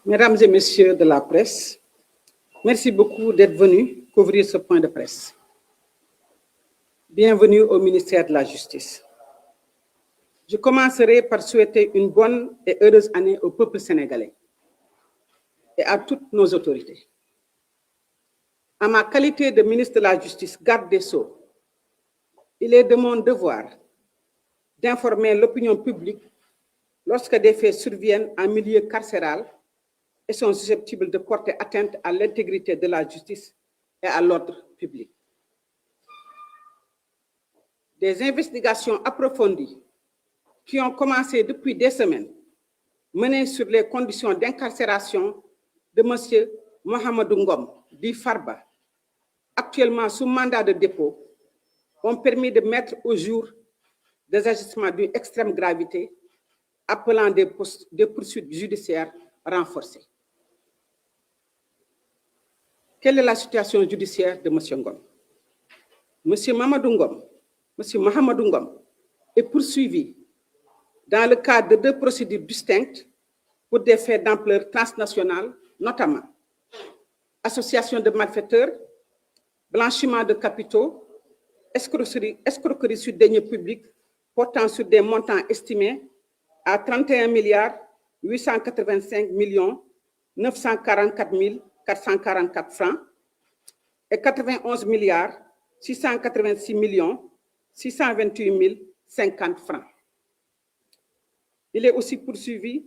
Mesdames et messieurs de la presse, merci beaucoup d'être venus couvrir ce point de presse. Bienvenue au ministère de la Justice. Je commencerai par souhaiter une bonne et heureuse année au peuple sénégalais et à toutes nos autorités. En ma qualité de ministre de la Justice, garde des Sceaux, il est de mon devoir d'informer l'opinion publique lorsque des faits surviennent en milieu carcéral et sont susceptibles de porter atteinte à l'intégrité de la justice et à l'ordre public. Des investigations approfondies qui ont commencé depuis des semaines, menées sur les conditions d'incarcération de M. Mohamedou Ngom, dit Farba, actuellement sous mandat de dépôt, ont permis de mettre au jour des agissements d'une extrême gravité, appelant des poursuites judiciaires renforcées. Quelle est la situation judiciaire de M. Ngom? M. Mohamedou Ngom est poursuivi dans le cadre de 2 procédures distinctes pour des faits d'ampleur transnationale, notamment association de malfaiteurs, blanchiment de capitaux, escroquerie sur deniers publics portant sur des montants estimés à 31 885 944 444 francs et 91 686 628 050 francs. Il est aussi poursuivi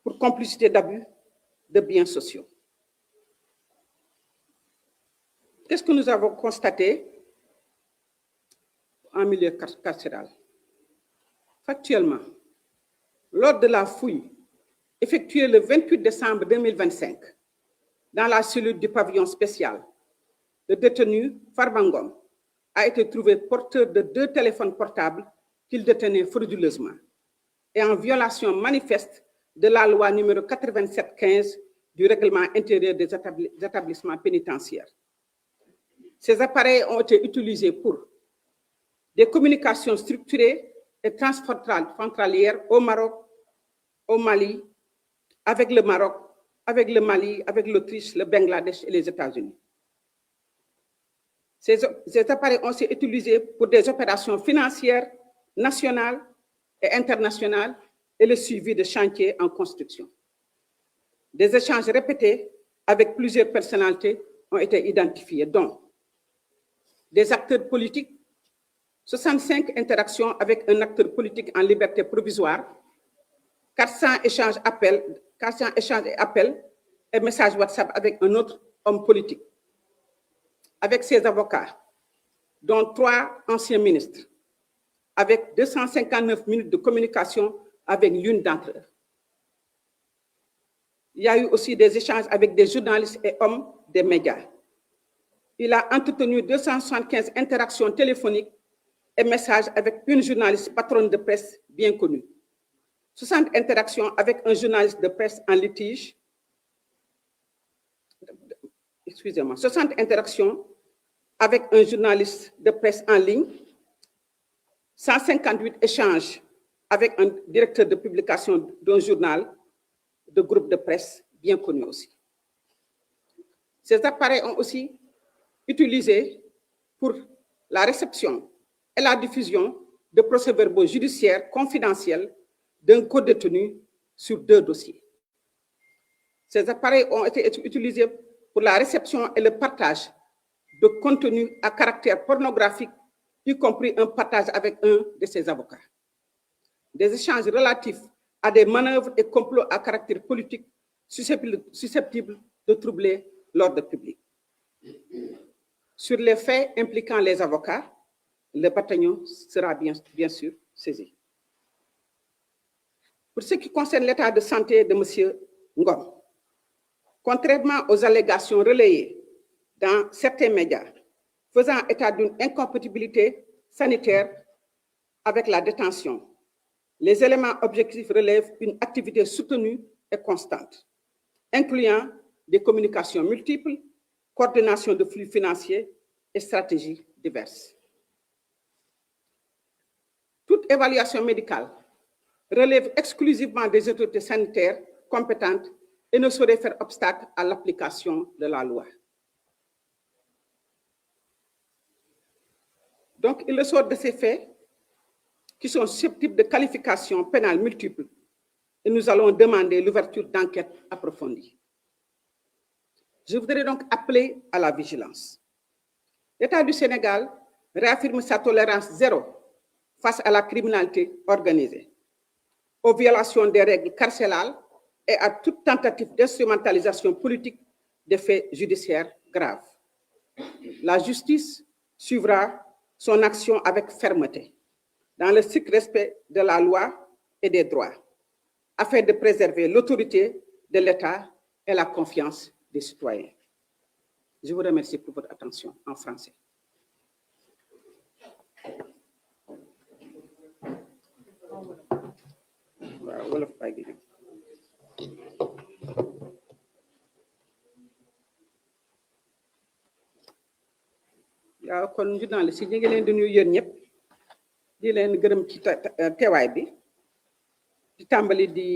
pour complicité d'abus de biens sociaux. Qu'est-ce que nous avons constaté en milieu carcéral? Factuellement, lors de la fouille effectuée le 28 décembre 2025 dans la cellule du pavillon spécial, le détenu Farba Ngom a été trouvé porteur de 2 téléphones portables qu'il détenait frauduleusement et en violation manifeste de la loi numéro 87-15 du règlement intérieur des établissements pénitentiaires. Ces appareils ont été utilisés pour des communications structurées et transfrontalières au Maroc, au Mali, avec le Maroc, avec le Mali, avec l'Autriche, le Bangladesh et les États-Unis. Ces appareils ont été utilisés pour des opérations financières nationales et internationales et le suivi de chantiers en construction. Des échanges répétés avec plusieurs personnalités ont été identifiés, dont des acteurs politiques, 65 interactions avec un acteur politique en liberté provisoire, 400 échanges et appels et messages WhatsApp avec un autre homme politique, avec ses avocats, dont 3 anciens ministres, avec 259 minutes de communication avec l'une d'entre eux. Il y a eu aussi des échanges avec des journalistes et hommes des médias. Il a entretenu 275 interactions téléphoniques et messages avec une journaliste patronne de presse bien connue, 60 interactions avec un journaliste de presse en litige, 60 interactions avec un journaliste de presse en ligne, 158 échanges avec un directeur de publication d'un journal, de groupe de presse bien connu aussi. Ces appareils ont aussi utilisé pour la réception et la diffusion de procès-verbaux judiciaires confidentiels d'un co-détenu sur 2 dossiers. Ces appareils ont été utilisés pour la réception et le partage de contenus à caractère pornographique, y compris un partage avec un de ses avocats. Des échanges relatifs à des manœuvres et complots à caractère politique susceptibles de troubler l'ordre public. Sur les faits impliquant les avocats, le bataillon sera bien sûr saisi. Pour ce qui concerne l'état de santé de M. Ngom, contrairement aux allégations relayées dans certains médias faisant état d'une incompatibilité sanitaire avec la détention, les éléments objectifs relèvent une activité soutenue et constante, incluant des communications multiples, coordination de flux financiers et stratégies diverses. Toute évaluation médicale relève exclusivement des autorités sanitaires compétentes et ne saurait faire obstacle à l'application de la loi. Donc, il ressort de ces faits qui sont susceptibles de qualifications pénales multiples et nous allons demander l'ouverture d'enquêtes approfondies. Je voudrais donc appeler à la vigilance. L'État du Sénégal réaffirme sa tolérance zéro face à la criminalité organisée, aux violations des règles carcérales et à toute tentative d'instrumentalisation politique des faits judiciaires graves. La justice suivra son action avec fermeté, dans le strict respect de la loi et des droits, afin de préserver l'autorité de l'État et la confiance des citoyens. Je vous remercie pour votre attention en français. waaw kon journaliste yi ñu ngi leen di nuyu yéen ñëpp di leen gërëm ci teewaay bi di tàmbali di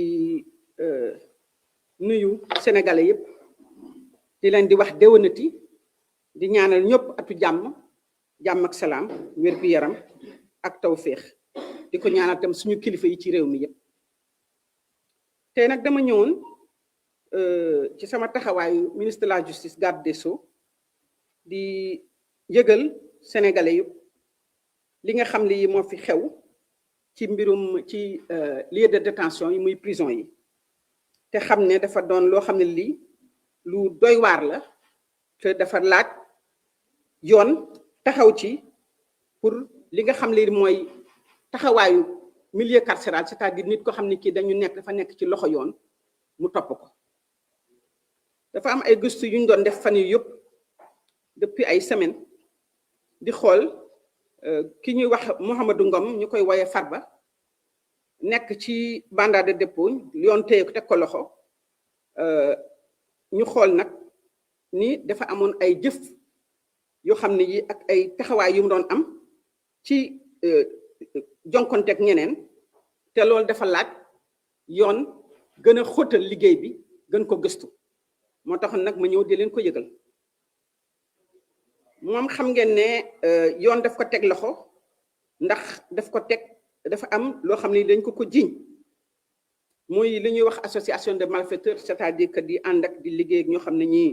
nuyu sénégalais yëpp di leen di wax déwénati di ñaanal ñëpp atu jàmm ak salaam wér gu yaram ak tawféex di ko ñaanal tam suñu kilifa yi ci réew mi yëpp tey nag dama ñëwoon ci sama taxawaayu ministre de la justice garde des sceaux di yëgal sénégalais yëpp li nga xam ne yi moo fi xew ci mbirum ci lieu de détention yi muy prison yi te xam ne dafa doon loo xam ne lii lu doy waar la te dafa laaj yoon taxaw ci pour li nga xam ne mooy taxawaayu milieu carcéral c'est-à-dire nit ko xam ne kii dafa nekk ci loxo yoon mu topp ko dafa am ay gëstu yu ñu doon def fan yu yëpp depuis ay semaines di xool ki ñuy wax Mouhamadou Ngom ñu koy woyee Farba nekk ci mandat de dépôt yoon téye ko teg ko loxo ñu xool nag ni dafa amoon ay jëf yoo xam ne yi ak ay taxawaay yu mu doon am ci jonkonteeg ñeneen te loolu dafa laaj yoon gën a xóotal liggéey bi gën ko gëstu moo taxoon nag ma ñëw di leen ko yëgal moom xam ngeen ne yoon daf ko teg loxo ndax dafa am loo xam ne dañ ko jiiñ muy li ñuy wax association de malfaiteurs c'est-à-dire que di ànd ak di liggéey ak ñoo xam ne ñii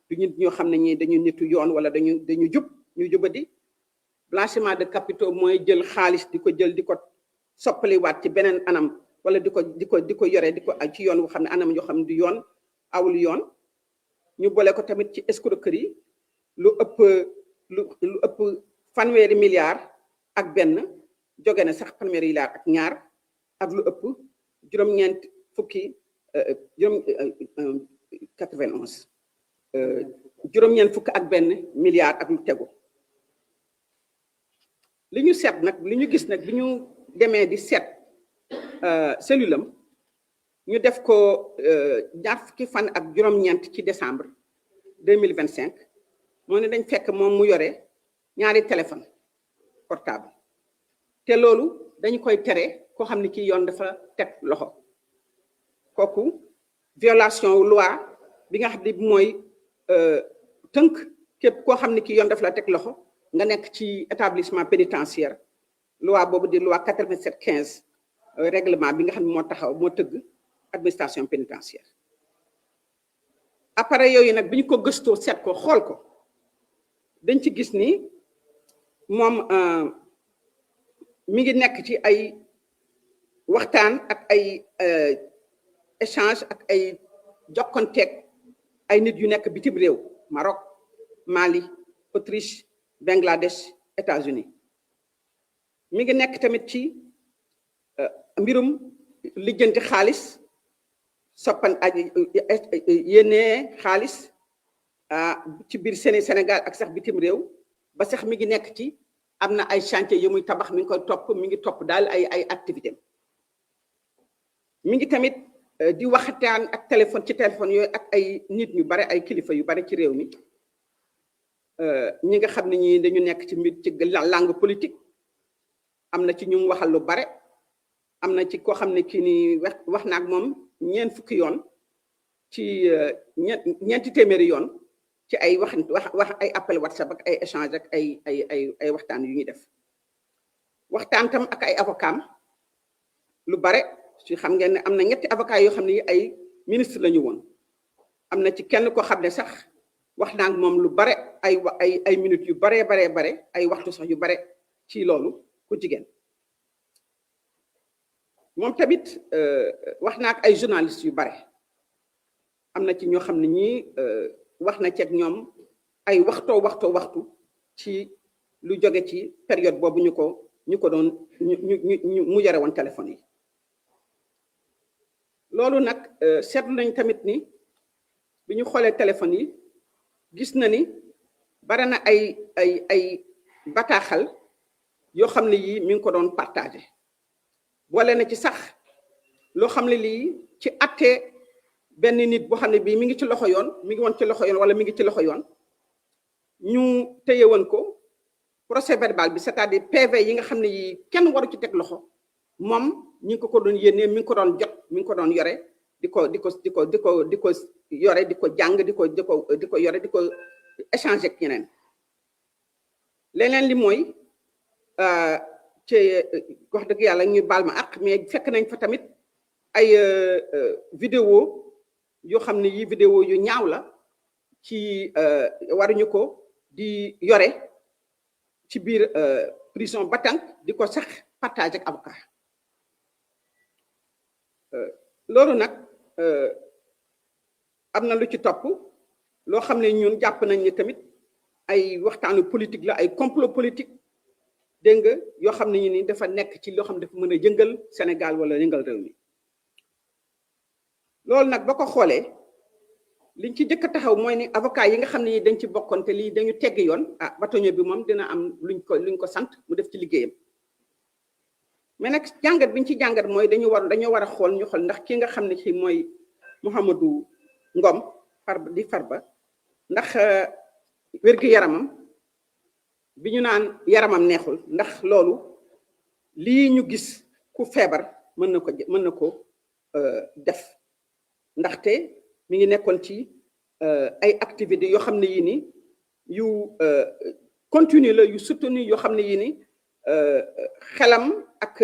du nit ñoo xam ne ñii dañu nitu yoon wala dañu jubadi blanchiment de capitaux mooy jël xaalis di ko jël di ko soppaliwaat ci beneen anam wala di ko yore di ko ci yoon boo xam ne anam yoo xam ne du yoon awul yoon ñu boole ko tamit ci escroquerie lu ëpp fanweeri milliards ak benn jóge na sax fanweeri milliards ak ñaar ak lu ëpp juróom-ñeent fukki 91 juróom-ñeent fukk ak benn milliard ak lu tegu li ñu seet nag li ñu gis nag bi ñu demee di seet cellule am ñu def ko ñaar fukki fan ak juróom-ñeent ci décembre 2025 moo ne dañ fekk moom mu yore ñaari téléphone portable te loolu dañu koy tere koo xam ne kii yoon dafa teg loxo kooku violation loi bi nga xam ne mooy tënk képp koo xam ne kii yoon dafa la teg loxo nga nekk ci établissement pénitentiaire loi boobu di loi 87-15 règlement bi nga xam ne moo tëgg administration pénitentiaire appareil yooyu nag bi ñu ko gëstoo seet ko xool ko dañ ci gis ni moom mi ngi nekk ci ay waxtaan ak ay échange ak ay jokkonteeg ay nit yu nekk bitim réew Maroc Mali Autriche Bangladesh États-Unis mi ngi nekk tamit ci mbirum lijjanti xaalis soppan yénnee xaalis ci biir Sénégal ak sax bitim réew ba sax mi ngi nekk ci am na ay chantier yu muy tabax mi ngi koy topp mi ngi topp daal ay activité mi ngi tamit di waxtaan ak ci téléphone yooyu ak ay nit ñu bare ay kilifa yu bare ci réew mi ñi nga xam ne ñi dañu nekk ci mbir ci langue politique am na ci ñu waxal lu bare am na ci koo xam ne kii ni wax na ak moom ñeent fukki yoon ci ñeenti téeméeri yoon ci ay wax ay appel WhatsApp ak ay échange ak ay waxtaan yu ñuy def waxtaan tam ak ay avocat lu bare ci xam ngeen ne am na ñetti avocat yoo xam ne ay ministre la ñu woon am na ci kenn koo xam ne sax wax naa ak moom lu bare ay minutes yu bare ay waxtu sax yu bare ci loolu ku jigéen moom tamit wax naa ak ay journalistes yu bare am na ci ñoo xam ne ñii wax na ci ak ñoom ay waxtu ci lu jóge ci période boobu ñu ko doon mu yore woon téléphone yi loolu nag seetlu nañ tamit ni bi ñu xoolee téléphone yi gis na ni bare na ay bataaxal yoo xam ne yii mi ngi ko doon partagé boole na ci sax loo xam ne lii ci attee benn nit boo xam ne bii mi ngi ci loxo yoon mi ngi woon ci loxo yoon wala mi ngi ci loxo yoon ñu téye woon ko procès verbal bi c'est-à-dire PV yi nga xam ne yi kenn waru ci teg loxo moom ñi ngi ko doon yénnee mi ngi ko doon jot mi ngi ko doon yore di ko yore di ko jàng di ko yore di ko échanger ak ñeneen leneen li mooy ci wax dëgg yàlla ñu baal ma ak mais fekk nañ fa tamit ay vidéo yoo xam ne yi vidéo yu ñaaw la ci waruñu ko di yore ci biir prison ba tànk di ko sax partage ak avocat loolu nag am na lu ci topp loo xam ne ñun jàpp nañ ni tamit ay waxtaanu politique la ay complot politique dégg nga yoo xam ne ñu ni dafa nekk ci loo xam ne dafa mën a yëngal Sénégal wala yëngal réew mi loolu nag ba ko xoolee liñ ci jëkk a taxaw mooy ni avocat yi nga xam ne dañ ci bokkoon te lii dañu tegg yoon bâtonnier bi moom dina am luñ ko sant mu def ci liggéeyam mais nag jàngat biñ ci jàngat mooy dañoo war a xool ñu xool ndax ki nga xam ne ci mooy Mouhamadou Ngom Farba ndax wér-gu-yaramam bi ñu naan yaramam neexul ndax loolu lii ñu gis ku feebar mën na ko def ndaxte mi ngi nekkoon ci ay activités yoo xam ne yii ni yu continue la yu soutenu yoo xam ne yii ni xelam ak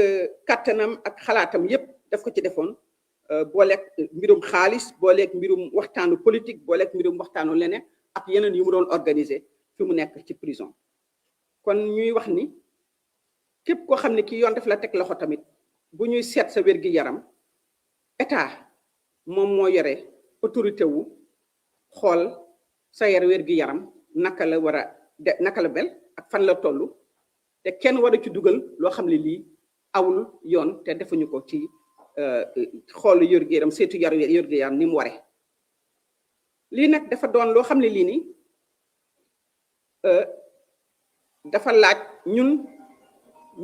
kàttanam ak xalaatam yépp daf ko ci defoon booleeg mbirum xaalis booleeg mbirum waxtaanu politique booleeg mbirum waxtaanu leneen ak yeneen yu mu doon organiser fi mu nekk ci prison kon ñuy wax ni képp koo xam ne kii yoon daf la teg loxo tamit bu ñuy seet sa wér-gi-yaram état moom moo yore autorité wu xool sa wér-gi-yaram naka la war a naka la bel ak fan la toll te kenn war a ci dugal loo xam ne lii awul yoon te defuñu ko ci xool wér-gi-yaram seetu wér-gi-yaram ni mu waree lii nag dafa doon loo xam ne lii ni dafa laaj ñun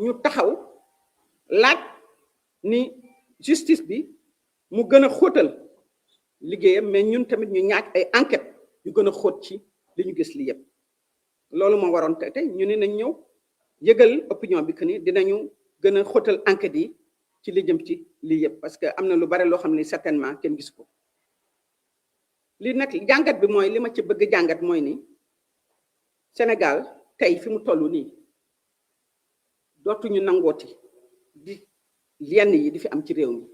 ñu taxaw laaj ni justice bi mu gën a xóotal liggéeyam mais ñun tamit ñu ñaaj ay enquête yu gën a xóot ci li ñu gis li yëpp loolu moo waroon te ñu ne nañ ñëw yëgal opinion bi que ni dinañu gën a xóotal enquête yi ci li jëm ci lii yëpp parce que am na lu bare loo xam ne certainement kenn gis ko li nag jàngat bi mooy li ma ci bëgg jàngat mooy ni Sénégal tey fi mu toll nii dootuñu nangooti di yenn yi di fi am ci réew mi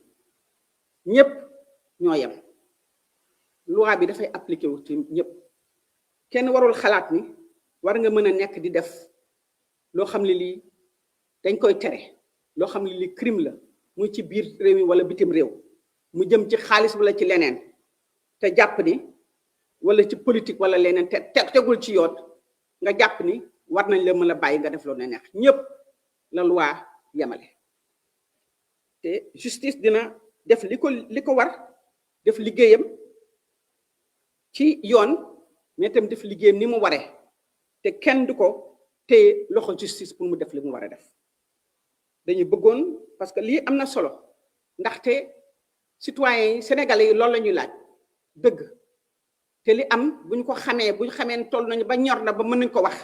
ñëpp ñoo yem loi bi dafay appliqué wu ci ñëpp kenn warul xalaat ni war nga mën a nekk di def loo xam ne lii dañ koy tere loo xam ne lii crime la muy ci biir réew mi wala bitim réew mu jëm ci xaalis wala ci leneen te jàpp ni wala ci politique wala leneen te tegul ci yoon nga jàpp ni war nañ la mën a bàyyi nga def loo ne neex ñëpp la loi yemale te justice dina def li ko war def liggéeyam ci yoon mais tam def liggéeyam ni mu waree te kenn du ko téye loxo justice pour mu def li mu war a def dañu bëggoon parce que lii am na solo ndaxte citoyens yi sénégalais yi loolu la ñuy laaj dëgg te li am bu ñu ko xamee bu ñu xamee ne toll nañu ba ñor na ba mën nañ ko wax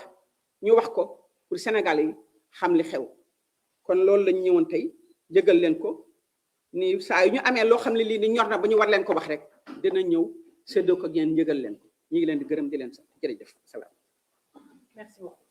ñu wax ko pour sénégalais yi xam li xew kon loolu lañ ñëwoon tey yëgal leen ko ni saa yu ñu amee loo xam ne lii ni ñor na ba ñu war leen ko wax rek dina ñëw séddoo ko ngeen njëgal leen ko ñu ngi leen di gërëm di leen sant jërëjëf salaam. Merci beaucoup.